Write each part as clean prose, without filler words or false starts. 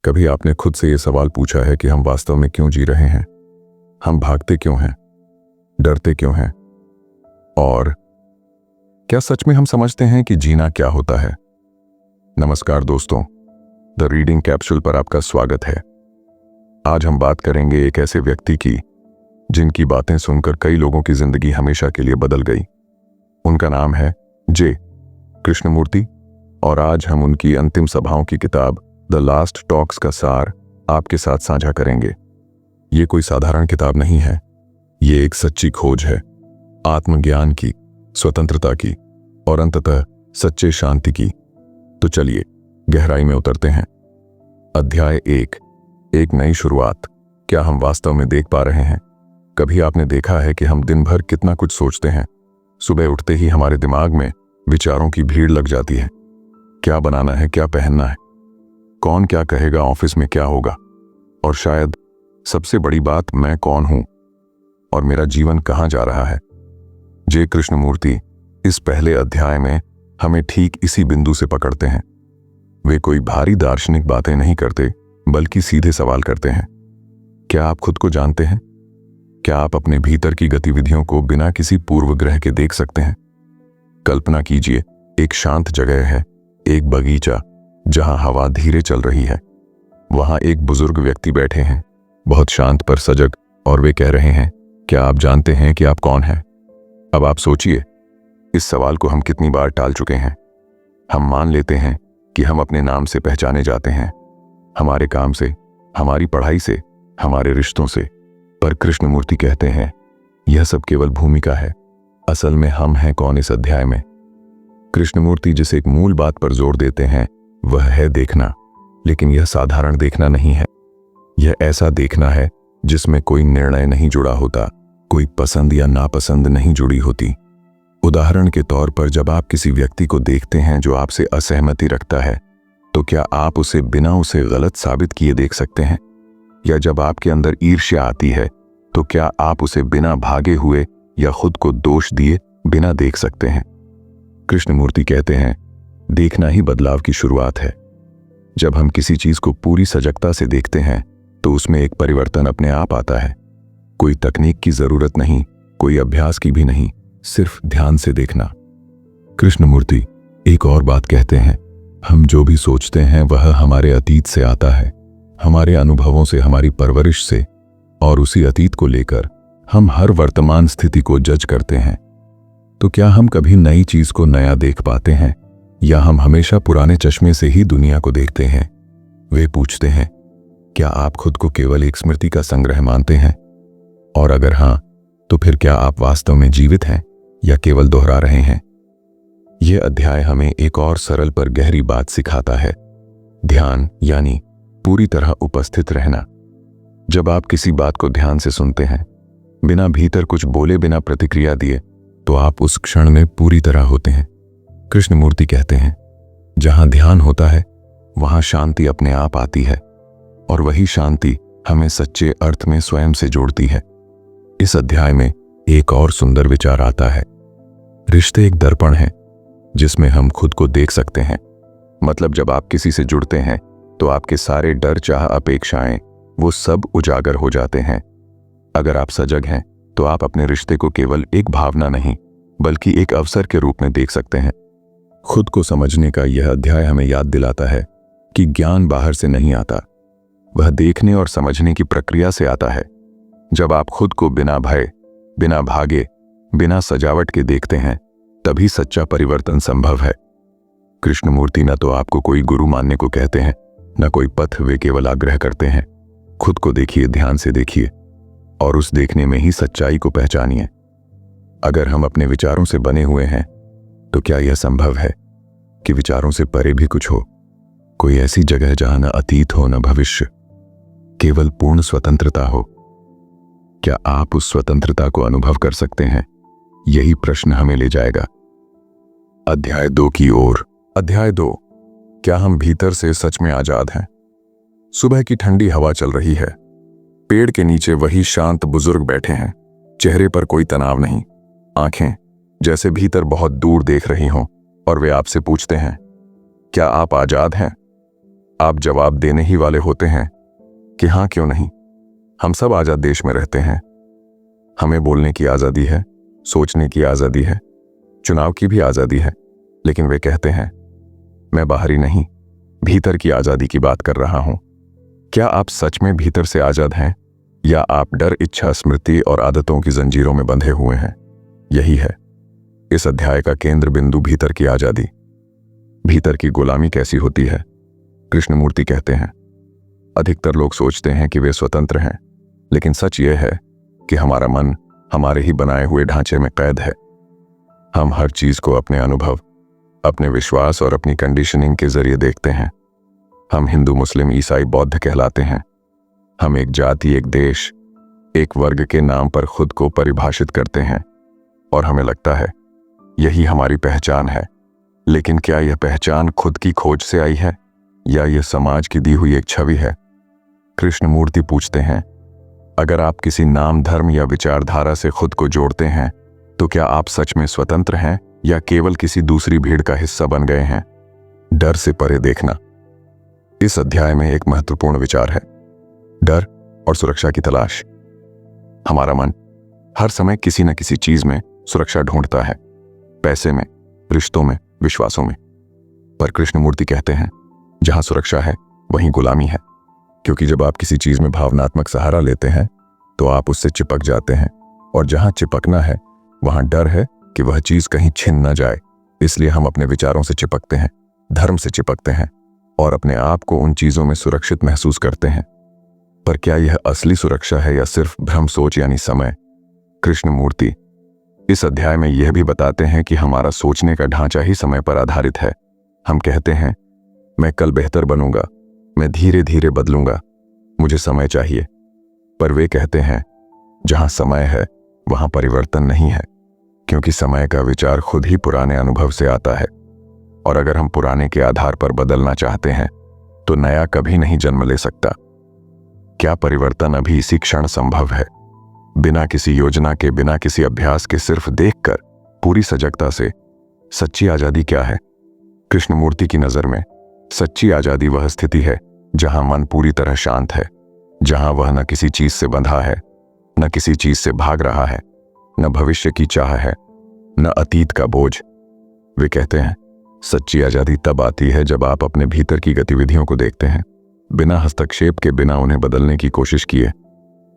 कभी आपने खुद से ये सवाल पूछा है कि हम वास्तव में क्यों जी रहे हैं? हम भागते क्यों हैं? डरते क्यों हैं? और क्या सच में हम समझते हैं कि जीना क्या होता है? नमस्कार दोस्तों, द रीडिंग कैप्सूल पर आपका स्वागत है। आज हम बात करेंगे एक ऐसे व्यक्ति की जिनकी बातें सुनकर कई लोगों की जिंदगी हमेशा के लिए बदल गई। उनका नाम है जे कृष्णमूर्ति और आज हम उनकी अंतिम सभाओं की किताब द लास्ट टॉक्स का सार आपके साथ साझा करेंगे। ये कोई साधारण किताब नहीं है, ये एक सच्ची खोज है आत्मज्ञान की, स्वतंत्रता की और अंततः सच्चे शांति की। तो चलिए गहराई में उतरते हैं। अध्याय 1, एक नई शुरुआत। क्या हम वास्तव में देख पा रहे हैं? कभी आपने देखा है कि हम दिन भर कितना कुछ सोचते हैं? सुबह उठते ही हमारे दिमाग में विचारों की भीड़ लग जाती है। क्या बनाना है, क्या पहनना है, कौन क्या कहेगा, ऑफिस में क्या होगा, और शायद सबसे बड़ी बात, मैं कौन हूं और मेरा जीवन कहां जा रहा है। जे कृष्णमूर्ति इस पहले अध्याय में हमें ठीक इसी बिंदु से पकड़ते हैं। वे कोई भारी दार्शनिक बातें नहीं करते, बल्कि सीधे सवाल करते हैं। क्या आप खुद को जानते हैं? क्या आप अपने भीतर की गतिविधियों को बिना किसी पूर्वग्रह के देख सकते हैं? कल्पना कीजिए, एक शांत जगह है, एक बगीचा जहां हवा धीरे चल रही है। वहां एक बुजुर्ग व्यक्ति बैठे हैं, बहुत शांत पर सजग, और वे कह रहे हैं, क्या आप जानते हैं कि आप कौन हैं? अब आप सोचिए, इस सवाल को हम कितनी बार टाल चुके हैं। हम मान लेते हैं कि हम अपने नाम से पहचाने जाते हैं, हमारे काम से, हमारी पढ़ाई से, हमारे रिश्तों से। पर कृष्णमूर्ति कहते हैं, यह सब केवल भूमिका है। असल में हम हैं कौन इस अध्याय में? कृष्णमूर्ति जिस एक मूल बात पर जोर देते हैं वह है देखना। लेकिन यह साधारण देखना नहीं है, यह ऐसा देखना है जिसमें कोई निर्णय नहीं जुड़ा होता, कोई पसंद या नापसंद नहीं जुड़ी होती। उदाहरण के तौर पर, जब आप किसी व्यक्ति को देखते हैं जो आपसे असहमति रखता है, तो क्या आप उसे बिना उसे गलत साबित किए देख सकते हैं? या जब आपके अंदर ईर्ष्या आती है, तो क्या आप उसे बिना भागे हुए या खुद को दोष दिए बिना देख सकते हैं? कृष्णमूर्ति कहते हैं, देखना ही बदलाव की शुरुआत है। जब हम किसी चीज को पूरी सजगता से देखते हैं तो उसमें एक परिवर्तन अपने आप आता है। कोई तकनीक की जरूरत नहीं, कोई अभ्यास की भी नहीं, सिर्फ ध्यान से देखना। कृष्णमूर्ति एक और बात कहते हैं, हम जो भी सोचते हैं वह हमारे अतीत से आता है, हमारे अनुभवों से, हमारी परवरिश से, और उसी अतीत को लेकर हम हर वर्तमान स्थिति को जज करते हैं। तो क्या हम कभी नई चीज को नया देख पाते हैं, या हम हमेशा पुराने चश्मे से ही दुनिया को देखते हैं? वे पूछते हैं, क्या आप खुद को केवल एक स्मृति का संग्रह मानते हैं? और अगर हां, तो फिर क्या आप वास्तव में जीवित हैं या केवल दोहरा रहे हैं? यह अध्याय हमें एक और सरल पर गहरी बात सिखाता है, ध्यान, यानी पूरी तरह उपस्थित रहना। जब आप किसी बात को ध्यान से सुनते हैं, बिना भीतर कुछ बोले, बिना प्रतिक्रिया दिए, तो आप उस क्षण में पूरी तरह होते हैं। कृष्णमूर्ति कहते हैं, जहां ध्यान होता है वहां शांति अपने आप आती है, और वही शांति हमें सच्चे अर्थ में स्वयं से जोड़ती है। इस अध्याय में एक और सुंदर विचार आता है, रिश्ते एक दर्पण है जिसमें हम खुद को देख सकते हैं। मतलब जब आप किसी से जुड़ते हैं तो आपके सारे डर, चाह, अपेक्षाएं, वो सब उजागर हो जाते हैं। अगर आप सजग हैं तो आप अपने रिश्ते को केवल एक भावना नहीं, बल्कि एक अवसर के रूप में देख सकते हैं। खुद को समझने का यह अध्याय हमें याद दिलाता है कि ज्ञान बाहर से नहीं आता, वह देखने और समझने की प्रक्रिया से आता है। जब आप खुद को बिना भय, बिना भागे, बिना सजावट के देखते हैं, तभी सच्चा परिवर्तन संभव है। कृष्णमूर्ति न तो आपको कोई गुरु मानने को कहते हैं, न कोई पथ, वे केवल आग्रह करते हैं, खुद को देखिए, ध्यान से देखिए, और उस देखने में ही सच्चाई को पहचानिए। अगर हम अपने विचारों से बने हुए हैं, तो क्या यह संभव है कि विचारों से परे भी कुछ हो, कोई ऐसी जगह जहां न अतीत हो न भविष्य, केवल पूर्ण स्वतंत्रता हो? क्या आप उस स्वतंत्रता को अनुभव कर सकते हैं? यही प्रश्न हमें ले जाएगा अध्याय 2 की ओर। अध्याय 2, क्या हम भीतर से सच में आजाद हैं? सुबह की ठंडी हवा चल रही है, पेड़ के नीचे वही शांत बुजुर्ग बैठे हैं, चेहरे पर कोई तनाव नहीं, आंखें जैसे भीतर बहुत दूर देख रही हों, और वे आपसे पूछते हैं, क्या आप आजाद हैं? आप जवाब देने ही वाले होते हैं कि हाँ क्यों नहीं। हम सब आजाद देश में रहते हैं। हमें बोलने की आज़ादी है, सोचने की आज़ादी है, चुनाव की भी आज़ादी है। लेकिन वे कहते हैं मैं बाहरी नहीं, भीतर की आज़ादी की बात कर रहा हूं। क्या आप सच में भीतर से आज़ाद हैं या आप डर, इच्छा, स्मृति और आदतों की जंजीरों में बंधे हुए हैं? यही है इस अध्याय का केंद्र बिंदु, भीतर की आज़ादी। भीतर की गुलामी कैसी होती है? कृष्णमूर्ति कहते हैं अधिकतर लोग सोचते हैं कि वे स्वतंत्र हैं, लेकिन सच यह है कि हमारा मन हमारे ही बनाए हुए ढांचे में कैद है। हम हर चीज को अपने अनुभव, अपने विश्वास और अपनी कंडीशनिंग के जरिए देखते हैं। हम हिंदू, मुस्लिम, ईसाई, बौद्ध कहलाते हैं। हम एक जाति, एक देश, एक वर्ग के नाम पर खुद को परिभाषित करते हैं और हमें लगता है यही हमारी पहचान है। लेकिन क्या यह पहचान खुद की खोज से आई है या यह समाज की दी हुई एक छवि है? कृष्णमूर्ति पूछते हैं अगर आप किसी नाम, धर्म या विचारधारा से खुद को जोड़ते हैं तो क्या आप सच में स्वतंत्र हैं या केवल किसी दूसरी भीड़ का हिस्सा बन गए हैं? डर से परे देखना इस अध्याय में एक महत्वपूर्ण विचार है। डर और सुरक्षा की तलाश। हमारा मन हर समय किसी न किसी चीज में सुरक्षा ढूंढता है, पैसे में, रिश्तों में, विश्वासों में। पर कृष्णमूर्ति कहते हैं जहां सुरक्षा है वहीं गुलामी है, क्योंकि जब आप किसी चीज में भावनात्मक सहारा लेते हैं तो आप उससे चिपक जाते हैं, और जहां चिपकना है वहां डर है कि वह चीज कहीं छिन न जाए। इसलिए हम अपने विचारों से चिपकते हैं, धर्म से चिपकते हैं और अपने आप को उन चीजों में सुरक्षित महसूस करते हैं। पर क्या यह असली सुरक्षा है या सिर्फ भ्रम, सोच यानी समय? कृष्णमूर्ति इस अध्याय में यह भी बताते हैं कि हमारा सोचने का ढांचा ही समय पर आधारित है। हम कहते हैं मैं कल बेहतर बनूंगा, मैं धीरे धीरे बदलूंगा, मुझे समय चाहिए। पर वे कहते हैं जहां समय है वहां परिवर्तन नहीं है, क्योंकि समय का विचार खुद ही पुराने अनुभव से आता है। और अगर हम पुराने के आधार पर बदलना चाहते हैं तो नया कभी नहीं जन्म ले सकता। क्या परिवर्तन अभी इसी क्षण संभव है? बिना किसी योजना के, बिना किसी अभ्यास के, सिर्फ देखकर, पूरी सजगता से। सच्ची आजादी क्या है? कृष्णमूर्ति की नजर में सच्ची आजादी वह स्थिति है जहां मन पूरी तरह शांत है, जहां वह न किसी चीज से बंधा है, न किसी चीज से भाग रहा है, न भविष्य की चाह है, न अतीत का बोझ। वे कहते हैं सच्ची आजादी तब आती है जब आप अपने भीतर की गतिविधियों को देखते हैं, बिना हस्तक्षेप के, बिना उन्हें बदलने की कोशिश किए,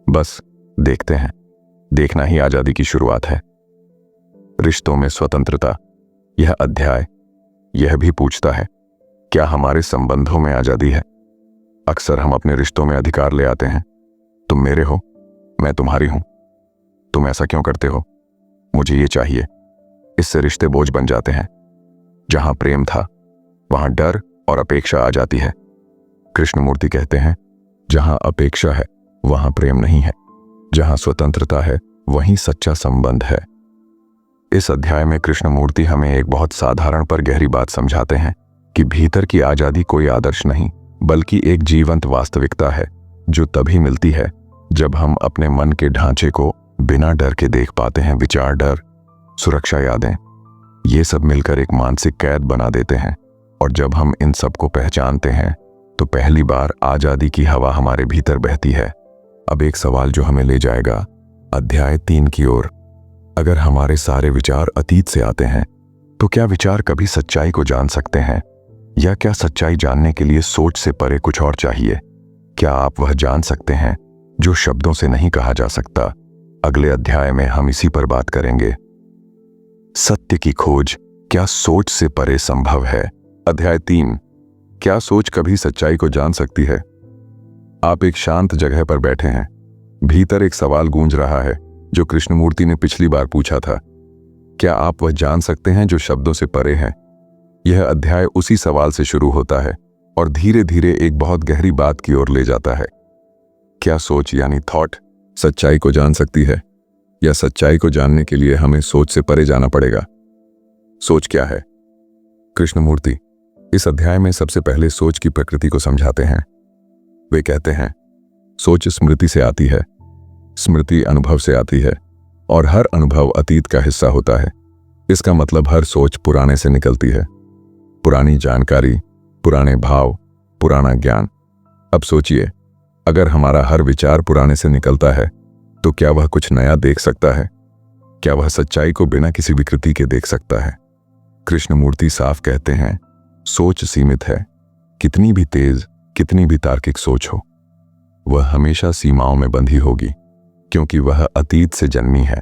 बस देखते हैं। देखना ही आजादी की शुरुआत है। रिश्तों में स्वतंत्रता। यह अध्याय यह भी पूछता है क्या हमारे संबंधों में आजादी है? अक्सर हम अपने रिश्तों में अधिकार ले आते हैं। तुम मेरे हो, मैं तुम्हारी हूं, तुम ऐसा क्यों करते हो, मुझे ये चाहिए। इससे रिश्ते बोझ बन जाते हैं। जहां प्रेम था वहां डर और अपेक्षा आ जाती है। कृष्णमूर्ति कहते हैं जहां अपेक्षा है वहां प्रेम नहीं है, जहां स्वतंत्रता है वहीं सच्चा संबंध है। इस अध्याय में कृष्णमूर्ति हमें एक बहुत साधारण पर गहरी बात समझाते हैं कि भीतर की आजादी कोई आदर्श नहीं, बल्कि एक जीवंत वास्तविकता है जो तभी मिलती है जब हम अपने मन के ढांचे को बिना डर के देख पाते हैं। विचार, डर, सुरक्षा, यादें, ये सब मिलकर एक मानसिक कैद बना देते हैं। और जब हम इन सब को पहचानते हैं तो पहली बार आजादी की हवा हमारे भीतर बहती है। अब एक सवाल जो हमें ले जाएगा अध्याय 3 की ओर। अगर हमारे सारे विचार अतीत से आते हैं तो क्या विचार कभी सच्चाई को जान सकते हैं, या क्या सच्चाई जानने के लिए सोच से परे कुछ और चाहिए? क्या आप वह जान सकते हैं जो शब्दों से नहीं कहा जा सकता? अगले अध्याय में हम इसी पर बात करेंगे। सत्य की खोज, क्या सोच से परे संभव है? अध्याय 3, क्या सोच कभी सच्चाई को जान सकती है? आप एक शांत जगह पर बैठे हैं। भीतर एक सवाल गूंज रहा है जो कृष्णमूर्ति ने पिछली बार पूछा था। क्या आप वह जान सकते हैं जो शब्दों से परे है? यह अध्याय उसी सवाल से शुरू होता है और धीरे धीरे एक बहुत गहरी बात की ओर ले जाता है। क्या सोच यानी थॉट सच्चाई को जान सकती है, या सच्चाई को जानने के लिए हमें सोच से परे जाना पड़ेगा? सोच क्या है? कृष्णमूर्ति इस अध्याय में सबसे पहले सोच की प्रकृति को समझाते हैं। वे कहते हैं सोच स्मृति से आती है, स्मृति अनुभव से आती है, और हर अनुभव अतीत का हिस्सा होता है। इसका मतलब हर सोच पुराने से निकलती है। पुरानी जानकारी, पुराने भाव, पुराना ज्ञान। अब सोचिए, अगर हमारा हर विचार पुराने से निकलता है तो क्या वह कुछ नया देख सकता है? क्या वह सच्चाई को बिना किसी विकृति के देख सकता है? कृष्णमूर्ति साफ कहते हैं, सोच सीमित है। कितनी भी तेज, कितनी भी तार्किक सोच हो, वह हमेशा सीमाओं में बंधी होगी, क्योंकि वह अतीत से जन्मी है।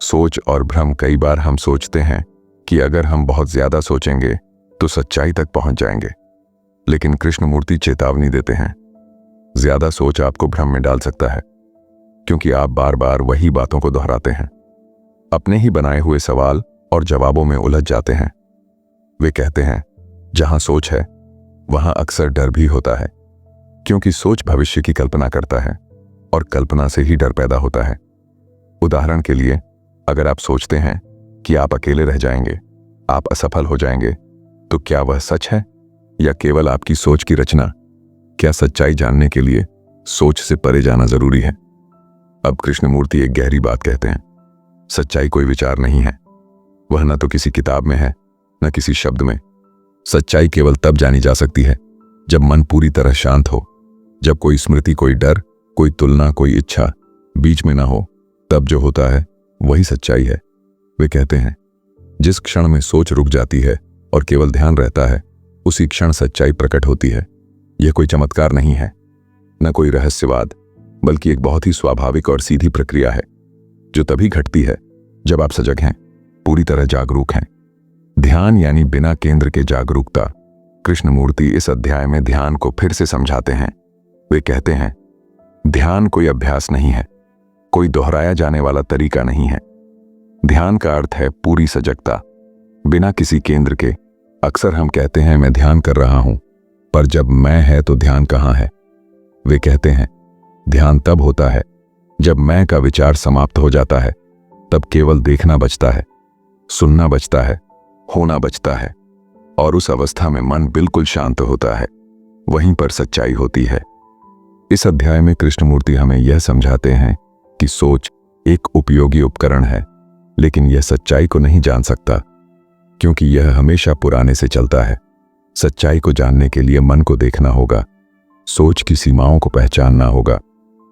सोच और भ्रम। कई बार हम सोचते हैं कि अगर हम बहुत ज्यादा सोचेंगे तो सच्चाई तक पहुंच जाएंगे, लेकिन कृष्णमूर्ति चेतावनी देते हैं, ज्यादा सोच आपको भ्रम में डाल सकता है, क्योंकि आप बार बार वही बातों को दोहराते हैं, अपने ही बनाए हुए सवाल और जवाबों में उलझ जाते हैं। वे कहते हैं, जहां सोच है वहां अक्सर डर भी होता है, क्योंकि सोच भविष्य की कल्पना करता है और कल्पना से ही डर पैदा होता है। उदाहरण के लिए, अगर आप सोचते हैं कि आप अकेले रह जाएंगे, आप असफल हो जाएंगे, तो क्या वह सच है या केवल आपकी सोच की रचना? क्या सच्चाई जानने के लिए सोच से परे जाना जरूरी है? अब कृष्णमूर्ति एक गहरी बात कहते हैं, सच्चाई कोई विचार नहीं है, वह न तो किसी किताब में है न किसी शब्द में। सच्चाई केवल तब जानी जा सकती है जब मन पूरी तरह शांत हो, जब कोई स्मृति, कोई डर, कोई तुलना, कोई इच्छा बीच में ना हो। तब जो होता है वही सच्चाई है। वे कहते हैं, जिस क्षण में सोच रुक जाती है और केवल ध्यान रहता है, उसी क्षण सच्चाई प्रकट होती है। यह कोई चमत्कार नहीं है, न कोई रहस्यवाद, बल्कि एक बहुत ही स्वाभाविक और सीधी प्रक्रिया है, जो तभी घटती है जब आप सजग हैं, पूरी तरह जागरूक हैं। ध्यान यानी बिना केंद्र के जागरूकता। कृष्णमूर्ति इस अध्याय में ध्यान को फिर से समझाते हैं। वे कहते हैं, ध्यान कोई अभ्यास नहीं है, कोई दोहराया जाने वाला तरीका नहीं है। ध्यान का अर्थ है पूरी सजगता, बिना किसी केंद्र के। अक्सर हम कहते हैं, मैं ध्यान कर रहा हूं, पर जब मैं है तो ध्यान कहां है? वे कहते हैं, ध्यान तब होता है जब मैं का विचार समाप्त हो जाता है, तब केवल देखना बचता है, सुनना बचता है, होना बचता है, और उस अवस्था में मन बिल्कुल शांत होता है। वहीं पर सच्चाई होती है। इस अध्याय में कृष्णमूर्ति हमें यह समझाते हैं कि सोच एक उपयोगी उपकरण है, लेकिन यह सच्चाई को नहीं जान सकता, क्योंकि यह हमेशा पुराने से चलता है। सच्चाई को जानने के लिए मन को देखना होगा, सोच की सीमाओं को पहचानना होगा,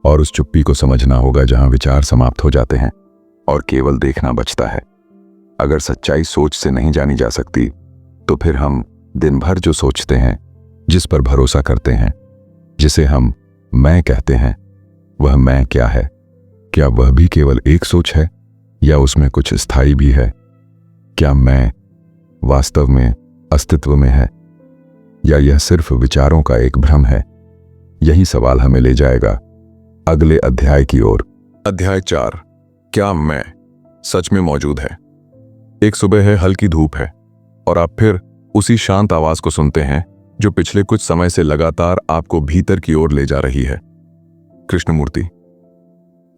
और उस चुप्पी को समझना होगा जहां विचार समाप्त हो जाते हैं और केवल देखना बचता है। अगर सच्चाई सोच से नहीं जानी जा सकती, तो फिर हम दिन भर जो सोचते हैं, जिस पर भरोसा करते हैं, जिसे हम मैं कहते हैं, वह मैं क्या है? क्या वह भी केवल एक सोच है, या उसमें कुछ स्थायी भी है? क्या मैं वास्तव में अस्तित्व में है, या यह सिर्फ विचारों का एक भ्रम है? यही सवाल हमें ले जाएगा अगले अध्याय की ओर। अध्याय 4, क्या मैं सच में मौजूद है? एक सुबह है, हल्की धूप है, और आप फिर उसी शांत आवाज को सुनते हैं जो पिछले कुछ समय से लगातार आपको भीतर की ओर ले जा रही है। कृष्णमूर्ति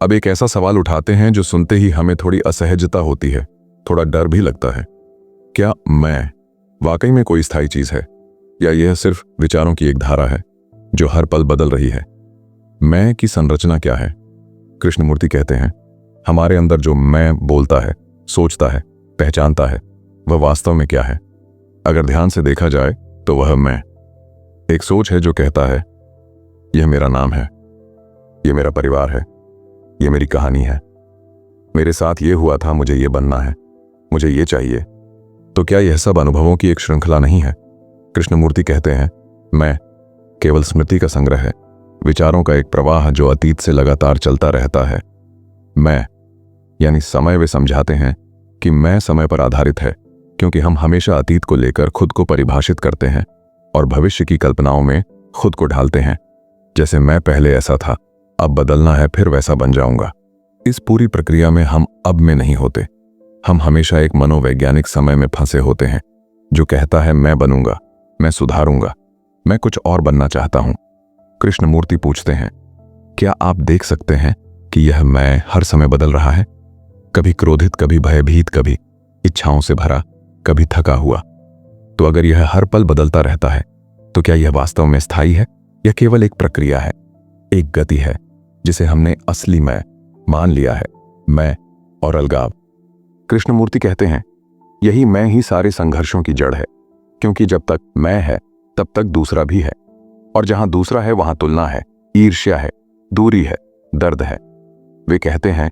अब एक ऐसा सवाल उठाते हैं जो सुनते ही हमें थोड़ी असहजता होती है, थोड़ा डर भी लगता है। क्या मैं वाकई में कोई स्थायी चीज है, या यह सिर्फ विचारों की एक धारा है जो हर पल बदल रही है? मैं की संरचना क्या है? कृष्णमूर्ति कहते हैं, हमारे अंदर जो मैं बोलता है, सोचता है, पहचानता है, वह वास्तव में क्या है? अगर ध्यान से देखा जाए तो वह मैं एक सोच है जो कहता है, यह मेरा नाम है, यह मेरा परिवार है, यह मेरी कहानी है, मेरे साथ ये हुआ था, मुझे ये बनना है, मुझे ये चाहिए। तो क्या यह सब अनुभवों की एक श्रृंखला नहीं है? कृष्णमूर्ति कहते हैं, मैं केवल स्मृति का संग्रह है, विचारों का एक प्रवाह जो अतीत से लगातार चलता रहता है। मैं यानी समय। वे समझाते हैं कि मैं समय पर आधारित है, क्योंकि हम हमेशा अतीत को लेकर खुद को परिभाषित करते हैं और भविष्य की कल्पनाओं में खुद को ढालते हैं। जैसे मैं पहले ऐसा था, अब बदलना है, फिर वैसा बन जाऊंगा। इस पूरी प्रक्रिया में हम अब में नहीं होते। हम हमेशा एक मनोवैज्ञानिक समय में फंसे होते हैं जो कहता है, मैं बनूंगा, मैं सुधारूंगा, मैं कुछ और बनना चाहता हूं। कृष्णमूर्ति पूछते हैं, क्या आप देख सकते हैं कि यह मैं हर समय बदल रहा है? कभी क्रोधित, कभी भयभीत, कभी इच्छाओं से भरा, कभी थका हुआ। तो अगर यह हर पल बदलता रहता है, तो क्या यह वास्तव में स्थायी है, या केवल एक प्रक्रिया है, एक गति है जिसे हमने असली मैं मान लिया है? मैं और अलगाव। कृष्णमूर्ति कहते हैं, यही मैं ही सारे संघर्षों की जड़ है, क्योंकि जब तक मैं है तब तक दूसरा भी है। और जहां दूसरा है वहां तुलना है, ईर्ष्या है, दूरी है, दर्द है। वे कहते हैं,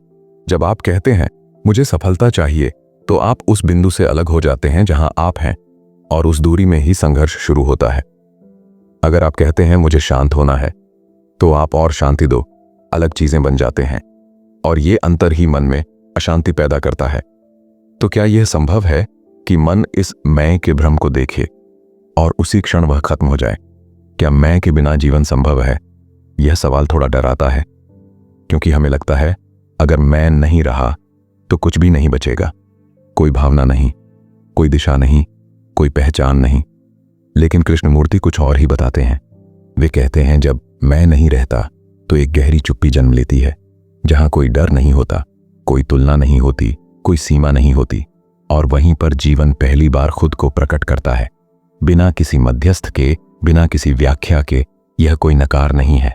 जब आप कहते हैं मुझे सफलता चाहिए, तो आप उस बिंदु से अलग हो जाते हैं जहां आप हैं, और उस दूरी में ही संघर्ष शुरू होता है। अगर आप कहते हैं मुझे शांत होना है, तो आप और शांति दो अलग चीजें बन जाते हैं, और ये अंतर ही मन में अशांति पैदा करता है। तो क्या यह संभव है कि मन इस मैं के भ्रम को देखे और उसी क्षण वह खत्म हो जाए? क्या मैं के बिना जीवन संभव है? यह सवाल थोड़ा डराता है, क्योंकि हमें लगता है अगर मैं नहीं रहा तो कुछ भी नहीं बचेगा, कोई भावना नहीं, कोई दिशा नहीं, कोई पहचान नहीं। लेकिन कृष्णमूर्ति कुछ और ही बताते हैं। वे कहते हैं जब मैं नहीं रहता तो एक गहरी चुप्पी जन्म लेती है, जहां कोई डर नहीं होता, कोई तुलना नहीं होती, कोई सीमा नहीं होती, और वहीं पर जीवन पहली बार खुद को प्रकट करता है, बिना किसी मध्यस्थ के, बिना किसी व्याख्या के। यह कोई नकार नहीं है,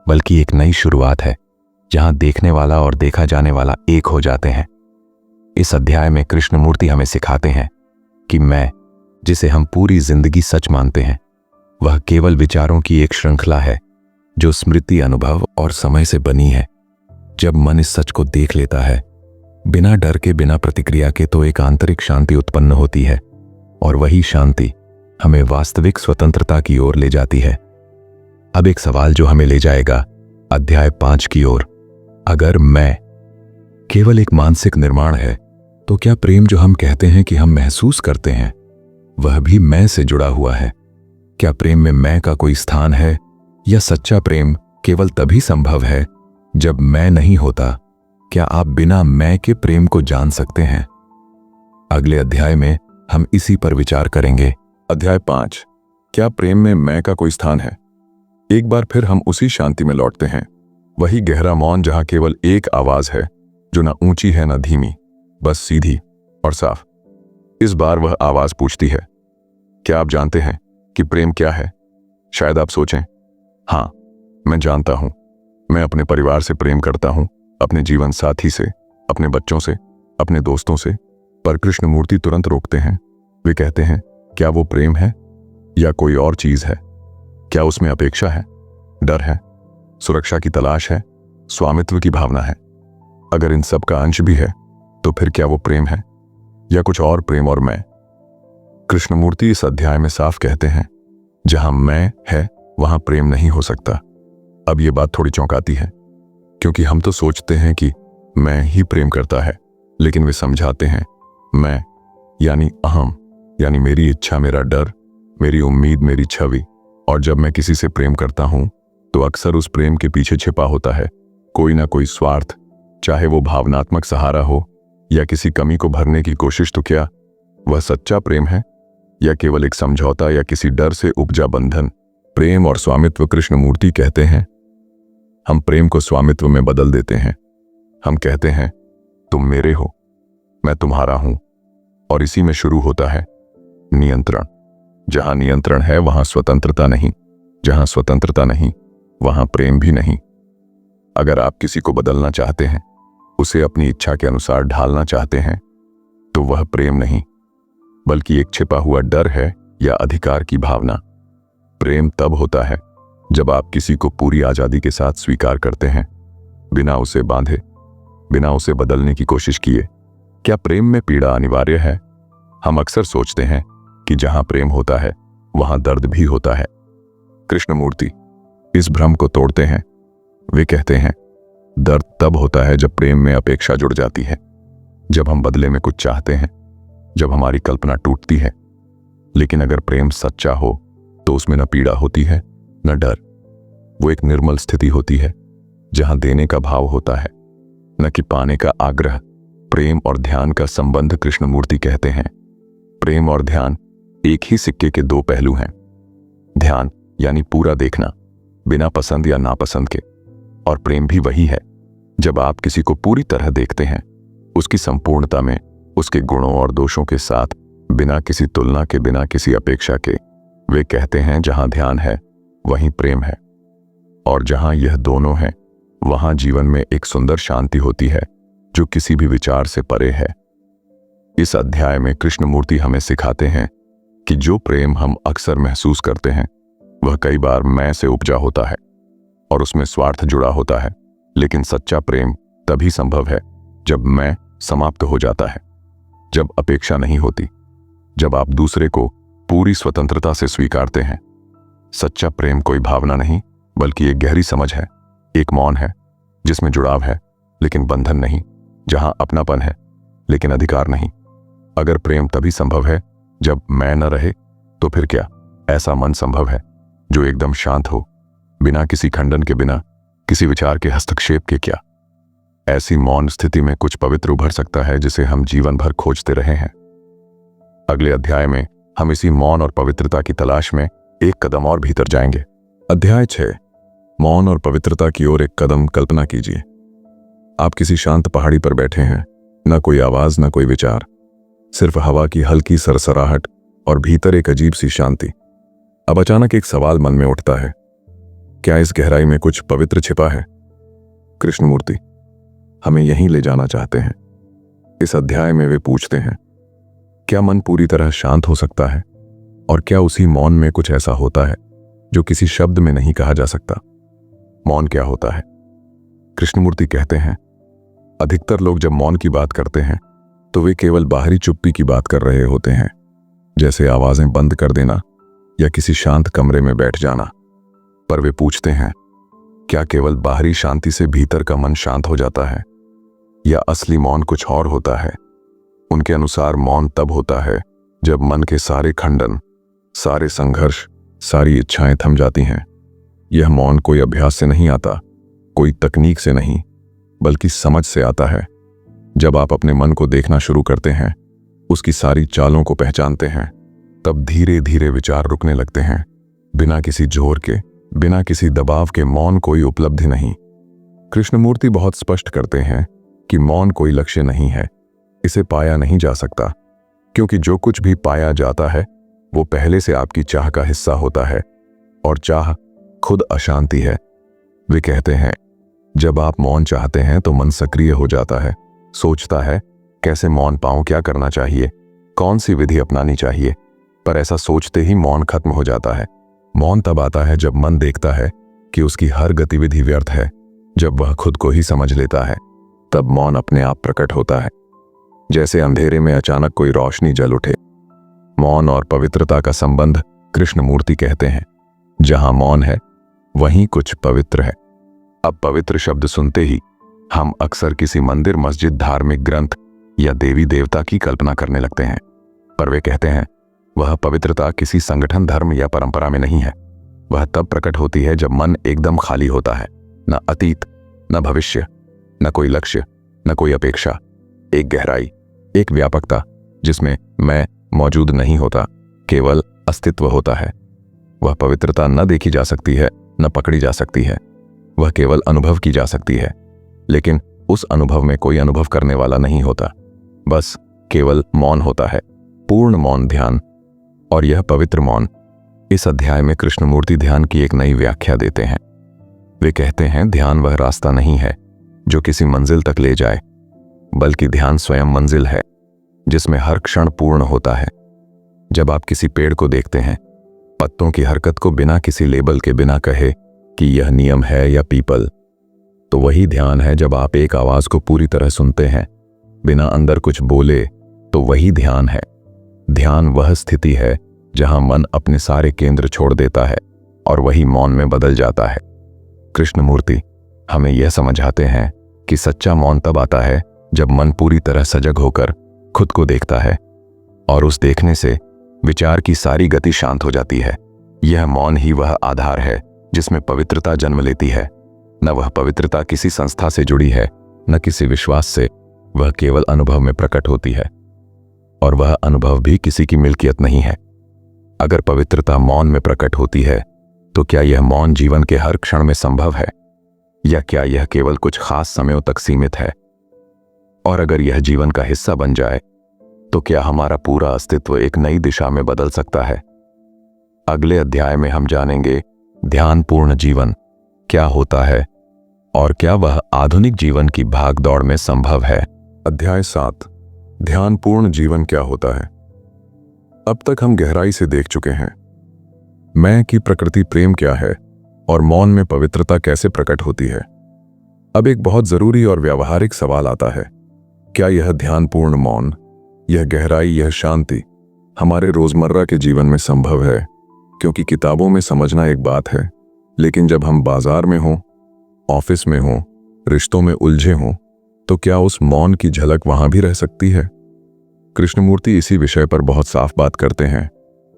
बल्कि एक नई शुरुआत है, जहां देखने वाला और देखा जाने वाला एक हो जाते हैं। इस अध्याय में कृष्णमूर्ति हमें सिखाते हैं कि मैं, जिसे हम पूरी जिंदगी सच मानते हैं, वह केवल विचारों की एक श्रृंखला है जो स्मृति, अनुभव और समय से बनी है। जब मन इस सच को देख लेता है, बिना डर के, बिना प्रतिक्रिया के, तो एक आंतरिक शांति उत्पन्न होती है, और वही शांति हमें वास्तविक स्वतंत्रता की ओर ले जाती है। अब एक सवाल जो हमें ले जाएगा अध्याय 5 की ओर। अगर मैं केवल एक मानसिक निर्माण है, तो क्या प्रेम जो हम कहते हैं कि हम महसूस करते हैं, वह भी मैं से जुड़ा हुआ है? क्या प्रेम में मैं का कोई स्थान है, या सच्चा प्रेम केवल तभी संभव है जब मैं नहीं होता? क्या आप बिना मैं के प्रेम को जान सकते हैं? अगले अध्याय में हम इसी पर विचार करेंगे। अध्याय 5, क्या प्रेम में मैं का कोई स्थान है? एक बार फिर हम उसी शांति में लौटते हैं, वही गहरा मौन जहां केवल एक आवाज है, जो ना ऊंची है ना धीमी, बस सीधी और साफ। इस बार वह आवाज पूछती है, क्या आप जानते हैं कि प्रेम क्या है? शायद आप सोचें, हाँ, मैं जानता हूं, मैं अपने परिवार से प्रेम करता हूं, अपने जीवन साथी से, अपने बच्चों से, अपने दोस्तों से। पर कृष्णमूर्ति तुरंत रोकते हैं। वे कहते हैं, क्या वो प्रेम है या कोई और चीज है? क्या उसमें अपेक्षा है, डर है, सुरक्षा की तलाश है, स्वामित्व की भावना है? अगर इन सब का अंश भी है, तो फिर क्या वो प्रेम है या कुछ और प्रेम और मैं? कृष्णमूर्ति इस अध्याय में साफ कहते हैं, जहां मैं है वहां प्रेम नहीं हो सकता। अब ये बात थोड़ी चौंकाती है, क्योंकि हम तो सोचते हैं कि मैं ही प्रेम करता है, लेकिन वे समझाते हैं मैं यानी अहम, यानी मेरी इच्छा, मेरा डर, मेरी उम्मीद, मेरी छवि। और जब मैं किसी से प्रेम करता हूं, तो अक्सर उस प्रेम के पीछे छिपा होता है कोई ना कोई स्वार्थ, चाहे वो भावनात्मक सहारा हो या किसी कमी को भरने की कोशिश। तो क्या वह सच्चा प्रेम है या केवल एक समझौता या किसी डर से उपजा बंधन? प्रेम और स्वामित्व। कृष्णमूर्ति कहते हैं, हम प्रेम को स्वामित्व में बदल देते हैं। हम कहते हैं, तुम मेरे हो, मैं तुम्हारा हूं, और इसी में शुरू होता है नियंत्रण। जहां नियंत्रण है वहां स्वतंत्रता नहीं, जहां स्वतंत्रता नहीं वहां प्रेम भी नहीं। अगर आप किसी को बदलना चाहते हैं, उसे अपनी इच्छा के अनुसार ढालना चाहते हैं, तो वह प्रेम नहीं, बल्कि एक छिपा हुआ डर है या अधिकार की भावना। प्रेम तब होता है जब आप किसी को पूरी आजादी के साथ स्वीकार करते हैं, बिना उसे बांधे, बिना उसे बदलने की कोशिश किए। क्या प्रेम में पीड़ा अनिवार्य है? हम अक्सर सोचते हैं कि जहां प्रेम होता है वहां दर्द भी होता है। कृष्णमूर्ति इस भ्रम को तोड़ते हैं। वे कहते हैं, दर्द तब होता है जब प्रेम में अपेक्षा जुड़ जाती है, जब हम बदले में कुछ चाहते हैं, जब हमारी कल्पना टूटती है। लेकिन अगर प्रेम सच्चा हो तो उसमें न पीड़ा होती है न डर। वो एक निर्मल स्थिति होती है जहां देने का भाव होता है, न कि पाने का आग्रह। प्रेम और ध्यान का संबंध। कृष्णमूर्ति कहते हैं, प्रेम और ध्यान एक ही सिक्के के दो पहलू हैं। ध्यान यानी पूरा देखना, बिना पसंद या नापसंद के, और प्रेम भी वही है जब आप किसी को पूरी तरह देखते हैं, उसकी संपूर्णता में, उसके गुणों और दोषों के साथ, बिना किसी तुलना के, बिना किसी अपेक्षा के। वे कहते हैं, जहां ध्यान है वहीं प्रेम है, और जहां यह दोनों हैं वहां जीवन में एक सुंदर शांति होती है जो किसी भी विचार से परे है। इस अध्याय में कृष्णमूर्ति हमें सिखाते हैं कि जो प्रेम हम अक्सर महसूस करते हैं वह कई बार मैं से उपजा होता है और उसमें स्वार्थ जुड़ा होता है, लेकिन सच्चा प्रेम तभी संभव है जब मैं समाप्त हो जाता है, जब अपेक्षा नहीं होती, जब आप दूसरे को पूरी स्वतंत्रता से स्वीकारते हैं। सच्चा प्रेम कोई भावना नहीं, बल्कि एक गहरी समझ है, एक मौन है जिसमें जुड़ाव है लेकिन बंधन नहीं, जहां अपनापन है लेकिन अधिकार नहीं। अगर प्रेम तभी संभव है जब मैं न रहे, तो फिर क्या ऐसा मन संभव है जो एकदम शांत हो, बिना किसी खंडन के, बिना किसी विचार के हस्तक्षेप के? क्या ऐसी मौन स्थिति में कुछ पवित्र उभर सकता है जिसे हम जीवन भर खोजते रहे हैं? अगले अध्याय में हम इसी मौन और पवित्रता की तलाश में एक कदम और भीतर जाएंगे। अध्याय 6, मौन और पवित्रता की ओर एक कदम। कल्पना कीजिए, आप किसी शांत पहाड़ी पर बैठे हैं, न कोई आवाज, न कोई विचार, सिर्फ हवा की हल्की सरसराहट और भीतर एक अजीब सी शांति। अब अचानक एक सवाल मन में उठता है, क्या इस गहराई में कुछ पवित्र छिपा है? कृष्णमूर्ति हमें यहीं ले जाना चाहते हैं। इस अध्याय में वे पूछते हैं, क्या मन पूरी तरह शांत हो सकता है? और क्या उसी मौन में कुछ ऐसा होता है जो किसी शब्द में नहीं कहा जा सकता? मौन क्या होता है? कृष्णमूर्ति कहते हैं, अधिकतर लोग जब मौन की बात करते हैं तो वे केवल बाहरी चुप्पी की बात कर रहे होते हैं, जैसे आवाजें बंद कर देना या किसी शांत कमरे में बैठ जाना। पर वे पूछते हैं, क्या केवल बाहरी शांति से भीतर का मन शांत हो जाता है, या असली मौन कुछ और होता है? उनके अनुसार मौन तब होता है जब मन के सारे खंडन, सारे संघर्ष, सारी इच्छाएं थम जाती हैं। यह मौन कोई अभ्यास से नहीं आता, कोई तकनीक से नहीं, बल्कि समझ से आता है। जब आप अपने मन को देखना शुरू करते हैं, उसकी सारी चालों को पहचानते हैं, तब धीरे धीरे विचार रुकने लगते हैं। बिना किसी जोर के, बिना किसी दबाव के मौन कोई उपलब्धि नहीं। कृष्णमूर्ति बहुत स्पष्ट करते हैं कि मौन कोई लक्ष्य नहीं है, इसे पाया नहीं जा सकता, क्योंकि जो कुछ भी पाया जाता है वो पहले से आपकी चाह का हिस्सा होता है, और चाह खुद अशांति है। वे कहते हैं, जब आप मौन चाहते हैं तो मन सक्रिय हो जाता है, सोचता है कैसे मौन पाऊं, क्या करना चाहिए, कौन सी विधि अपनानी चाहिए। पर ऐसा सोचते ही मौन खत्म हो जाता है। मौन तब आता है जब मन देखता है कि उसकी हर गतिविधि व्यर्थ है, जब वह खुद को ही समझ लेता है, तब मौन अपने आप प्रकट होता है, जैसे अंधेरे में अचानक कोई रोशनी जल उठे। मौन और पवित्रता का संबंध, कृष्णमूर्ति कहते हैं, जहां मौन है वहीं कुछ पवित्र है। अब पवित्र शब्द सुनते ही हम अक्सर किसी मंदिर, मस्जिद, धार्मिक ग्रंथ या देवी देवता की कल्पना करने लगते हैं। पर वे कहते हैं, वह पवित्रता किसी संगठन, धर्म या परंपरा में नहीं है। वह तब प्रकट होती है जब मन एकदम खाली होता है, न अतीत, न भविष्य, न कोई लक्ष्य, न कोई अपेक्षा। एक गहराई, एक व्यापकता जिसमें मैं मौजूद नहीं होता, केवल अस्तित्व होता है। वह पवित्रता न देखी जा सकती है, न पकड़ी जा सकती है, वह केवल अनुभव की जा सकती है। लेकिन उस अनुभव में कोई अनुभव करने वाला नहीं होता, बस केवल मौन होता है, पूर्ण मौन, ध्यान। और यह पवित्र मौन, इस अध्याय में कृष्णमूर्ति ध्यान की एक नई व्याख्या देते हैं। वे कहते हैं, ध्यान वह रास्ता नहीं है जो किसी मंजिल तक ले जाए, बल्कि ध्यान स्वयं मंजिल है, जिसमें हर क्षण पूर्ण होता है। जब आप किसी पेड़ को देखते हैं, पत्तों की हरकत को बिना किसी लेबल के, बिना कहे कि यह नियम है या पीपल, तो वही ध्यान है। जब आप एक आवाज को पूरी तरह सुनते हैं, बिना अंदर कुछ बोले, तो वही ध्यान है। ध्यान वह स्थिति है जहां मन अपने सारे केंद्र छोड़ देता है और वही मौन में बदल जाता है। कृष्णमूर्ति हमें यह समझाते हैं कि सच्चा मौन तब आता है जब मन पूरी तरह सजग होकर खुद को देखता है, और उस देखने से विचार की सारी गति शांत हो जाती है। यह मौन ही वह आधार है जिसमें पवित्रता जन्म लेती है। न वह पवित्रता किसी संस्था से जुड़ी है, न किसी विश्वास से, वह केवल अनुभव में प्रकट होती है, और वह अनुभव भी किसी की मिल्कियत नहीं है। अगर पवित्रता मौन में प्रकट होती है, तो क्या यह मौन जीवन के हर क्षण में संभव है, या क्या यह केवल कुछ खास समयों तक सीमित है? और अगर यह जीवन का हिस्सा बन जाए, तो क्या हमारा पूरा अस्तित्व एक नई दिशा में बदल सकता है? अगले अध्याय में हम जानेंगे, ध्यानपूर्ण जीवन क्या होता है और क्या वह आधुनिक जीवन की भाग दौड़ में संभव है। अध्याय 7, ध्यानपूर्ण जीवन क्या होता है। अब तक हम गहराई से देख चुके हैं, मैं की प्रकृति प्रेम क्या है और मौन में पवित्रता कैसे प्रकट होती है। अब एक बहुत जरूरी और व्यावहारिक सवाल आता है, क्या यह ध्यानपूर्ण मौन, यह गहराई, यह शांति हमारे रोजमर्रा के जीवन में संभव है? क्योंकि किताबों में समझना एक बात है, लेकिन जब हम बाजार में हों, ऑफिस में हों, रिश्तों में उलझे हों, तो क्या उस मौन की झलक वहां भी रह सकती है? कृष्णमूर्ति इसी विषय पर बहुत साफ बात करते हैं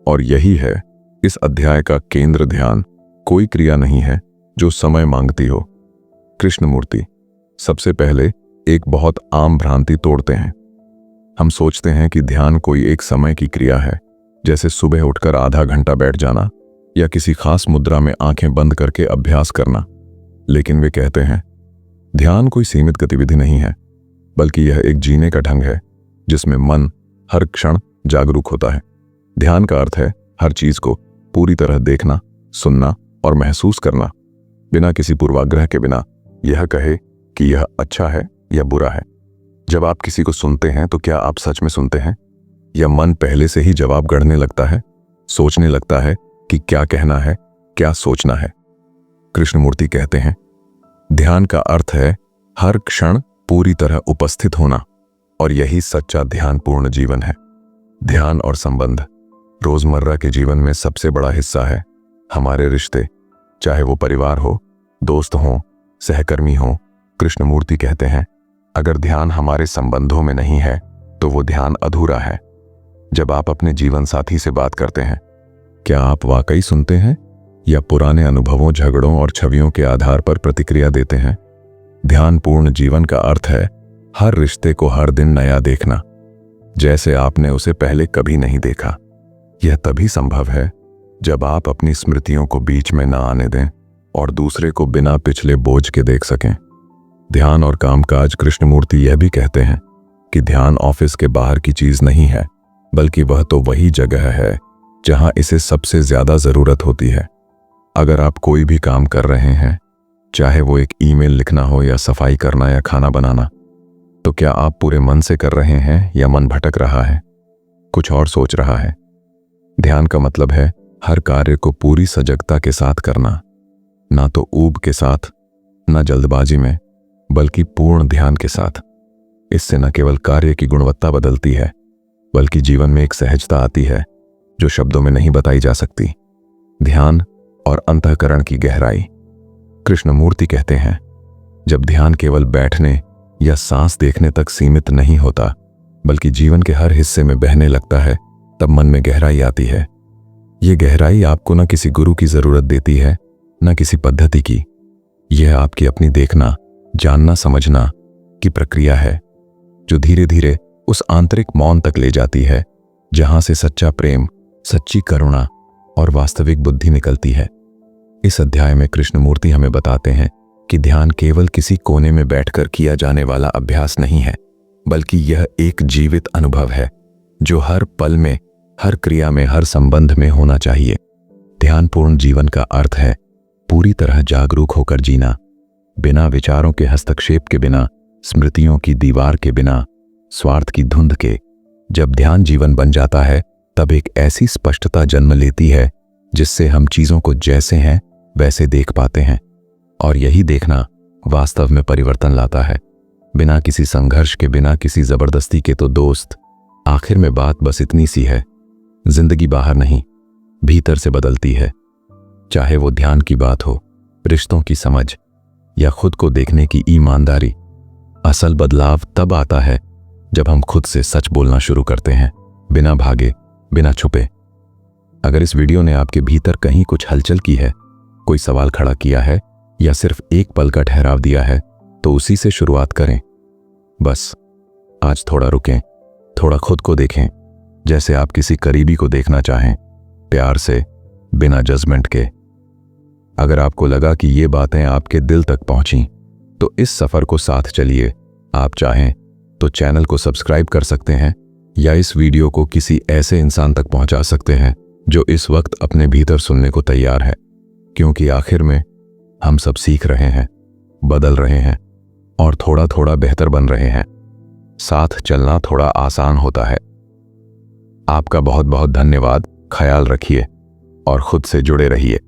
और यही है इस अध्याय का केंद्र। ध्यान कोई क्रिया नहीं है जो समय मांगती हो। कृष्णमूर्ति सबसे पहले एक बहुत आम भ्रांति तोड़ते हैं। हम सोचते हैं कि ध्यान कोई एक समय की क्रिया है, जैसे सुबह उठकर आधा घंटा बैठ जाना या किसी खास मुद्रा में आंखें बंद करके अभ्यास करना। लेकिन वे कहते हैं ध्यान कोई सीमित गतिविधि नहीं है, बल्कि यह एक जीने का ढंग है जिसमें मन हर क्षण जागरूक होता है। ध्यान का अर्थ है हर चीज को पूरी तरह देखना, सुनना और महसूस करना, बिना किसी पूर्वाग्रह के, बिना यह कहे कि यह अच्छा है या बुरा है। जब आप किसी को सुनते हैं तो क्या आप सच में सुनते हैं, या मन पहले से ही जवाब गढ़ने लगता है, सोचने लगता है कि क्या कहना है, क्या सोचना है? कृष्णमूर्ति कहते हैं ध्यान का अर्थ है हर क्षण पूरी तरह उपस्थित होना, और यही सच्चा ध्यानपूर्ण जीवन है। ध्यान और संबंध रोजमर्रा के जीवन में सबसे बड़ा हिस्सा है। हमारे रिश्ते, चाहे वो परिवार हो, दोस्त हो, सहकर्मी हो, कृष्णमूर्ति कहते हैं अगर ध्यान हमारे संबंधों में नहीं है तो वो ध्यान अधूरा है। जब आप अपने जीवन साथी से बात करते हैं, क्या आप वाकई सुनते हैं या पुराने अनुभवों, झगड़ों और छवियों के आधार पर प्रतिक्रिया देते हैं? ध्यानपूर्ण जीवन का अर्थ है हर रिश्ते को हर दिन नया देखना, जैसे आपने उसे पहले कभी नहीं देखा। यह तभी संभव है जब आप अपनी स्मृतियों को बीच में न आने दें और दूसरे को बिना पिछले बोझ के देख सकें। ध्यान और कामकाज कृष्णमूर्ति यह भी कहते हैं कि ध्यान ऑफिस के बाहर की चीज नहीं है, बल्कि वह तो वही जगह है जहां इसे सबसे ज्यादा जरूरत होती है। अगर आप कोई भी काम कर रहे हैं, चाहे वो एक ईमेल लिखना हो या सफाई करना या खाना बनाना, तो क्या आप पूरे मन से कर रहे हैं या मन भटक रहा है, कुछ और सोच रहा है? ध्यान का मतलब है हर कार्य को पूरी सजगता के साथ करना, ना तो ऊब के साथ, ना जल्दबाजी में, बल्कि पूर्ण ध्यान के साथ। इससे न केवल कार्य की गुणवत्ता बदलती है, बल्कि जीवन में एक सहजता आती है जो शब्दों में नहीं बताई जा सकती। ध्यान और अंतःकरण की गहराई। कृष्णमूर्ति कहते हैं जब ध्यान केवल बैठने या सांस देखने तक सीमित नहीं होता, बल्कि जीवन के हर हिस्से में बहने लगता है, तब मन में गहराई आती है। ये गहराई आपको न किसी गुरु की जरूरत देती है, न किसी पद्धति की। यह आपकी अपनी देखना, जानना, समझना की प्रक्रिया है जो धीरे धीरे उस आंतरिक मौन तक ले जाती है जहां से सच्चा प्रेम, सच्ची करुणा और वास्तविक बुद्धि निकलती है। इस अध्याय में कृष्णमूर्ति हमें बताते हैं कि ध्यान केवल किसी कोने में बैठकर किया जाने वाला अभ्यास नहीं है, बल्कि यह एक जीवित अनुभव है जो हर पल में, हर क्रिया में, हर संबंध में होना चाहिए। ध्यानपूर्ण जीवन का अर्थ है पूरी तरह जागरूक होकर जीना, बिना विचारों के हस्तक्षेप के, बिना स्मृतियों की दीवार के, बिना स्वार्थ की धुंध के। जब ध्यान जीवन बन जाता है, तब एक ऐसी स्पष्टता जन्म लेती है जिससे हम चीजों को जैसे हैं वैसे देख पाते हैं, और यही देखना वास्तव में परिवर्तन लाता है। बिना किसी संघर्ष के, बिना किसी जबरदस्ती के। तो दोस्त, आखिर में बात बस इतनी सी है, जिंदगी बाहर नहीं, भीतर से बदलती है। चाहे वो ध्यान की बात हो, रिश्तों की समझ या खुद को देखने की ईमानदारी। असल बदलाव तब आता है जब हम खुद से सच बोलना शुरू करते हैं, बिना भागे, बिना छुपे। अगर इस वीडियो ने आपके भीतर कहीं कुछ हलचल की है, कोई सवाल खड़ा किया है या सिर्फ एक पल का ठहराव दिया है, तो उसी से शुरुआत करें। बस आज थोड़ा रुकें, थोड़ा खुद को देखें, जैसे आप किसी करीबी को देखना चाहें, प्यार से, बिना जजमेंट के। अगर आपको लगा कि ये बातें आपके दिल तक पहुंची, तो इस सफर को साथ चलिए। आप चाहें तो चैनल को सब्सक्राइब कर सकते हैं या इस वीडियो को किसी ऐसे इंसान तक पहुंचा सकते हैं जो इस वक्त अपने भीतर सुनने को तैयार है, क्योंकि आखिर में हम सब सीख रहे हैं, बदल रहे हैं और थोड़ा थोड़ा बेहतर बन रहे हैं। साथ चलना थोड़ा आसान होता है। आपका बहुत बहुत धन्यवाद। ख्याल रखिए। और खुद से जुड़े रहिए।